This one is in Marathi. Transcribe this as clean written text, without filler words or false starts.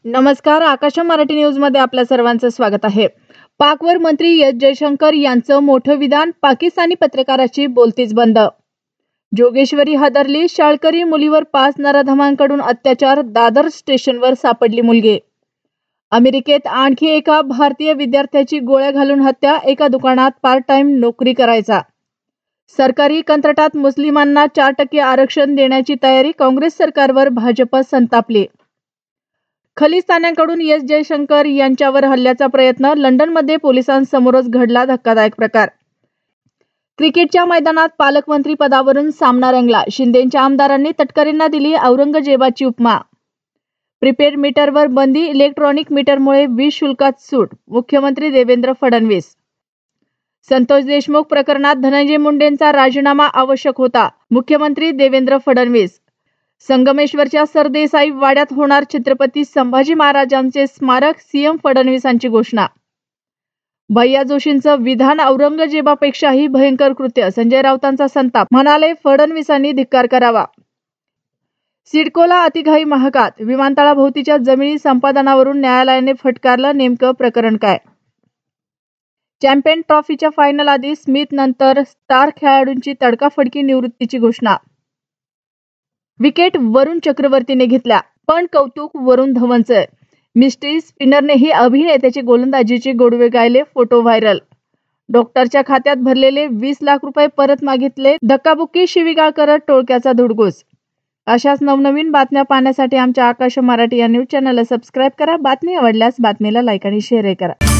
नमस्कार. आकाश मराठी न्यूज मध्ये आपल्या सर्वांचं स्वागत आहे. पाकवर मंत्री एस जयशंकर यांचं मोठं विधान, पाकिस्तानी पत्रकाराची बोलतीच बंद. जोगेश्वरी हादरली, शाळकरी मुलीवर 5 नराधमांकडून अत्याचार, दादर स्टेशनवर सापडली मुलगी. अमेरिकेत आणखी एका भारतीय विद्यार्थ्याची गोळ्या घालून हत्या, एका दुकानात पार्ट टाइम नोकरी करायचा. सरकारी कंत्राटात मुस्लिमांना 4% आरक्षण देण्याची तयारी, काँग्रेस सरकारवर भाजप संतापली. खलिस्तान्यांकडून एस जयशंकर यांच्यावर हल्ल्याचा प्रयत्न, लंडनमध्ये पोलिसांसमोरच घडला धक्कादायक प्रकार. क्रिकेटच्या मैदानात पालकमंत्री पदावरून सामना रंगला, शिंदेच्या आमदारांनी तटकरेंना दिली औरंगजेबाची उपमा. प्रीपेड मीटरवर बंदी, इलेक्ट्रॉनिक मीटरमुळे वीज शुल्कात सूट, मुख्यमंत्री देवेंद्र फडणवीस. संतोष देशमुख प्रकरणात धनंजय मुंडेंचा राजीनामा आवश्यक होता, मुख्यमंत्री देवेंद्र फडणवीस. संगमेश्वरच्या सरदेसाई वाड्यात होणार छत्रपती संभाजी महाराजांचे स्मारक, सीएम फडणवीसांची घोषणा. भैया जोशींचं विधान औरंगजेबापेक्षाही भयंकर कृत्य, संजय राऊतांचा संताप, म्हणाले फडणवीसांनी धिक्कार करावा. सिडकोला अतिघाई महागात, विमानतळाभोवतीच्या जमिनी संपादनावरून न्यायालयाने फटकारलं, नेमकं प्रकरण काय? चॅम्पियन ट्रॉफीच्या फायनल आधी स्मिथ नंतर स्टार खेळाडूंची तडकाफडकी निवृत्तीची घोषणा. विकेट वरुण चक्रवर्तीने घेतल्या, पण कौतुक वरुण धवनचं. मिस्ट्री स्पिनरनेही अभिनेत्याची गोलंदाजीचे गोडवे गायले, फोटो व्हायरल. डॉक्टरच्या खात्यात भरलेले 20 लाख रुपये परत मागितले, धक्काबुक्की शिवीगाळ करत टोळक्याचा धुडगूस. अशाच नवनवीन बातम्या पाहण्यासाठी आमच्या आकाश मराठी या न्यूज चॅनलला सबस्क्राईब करा. बातमी आवडल्यास बातमीला लाईक आणि शेअर करा.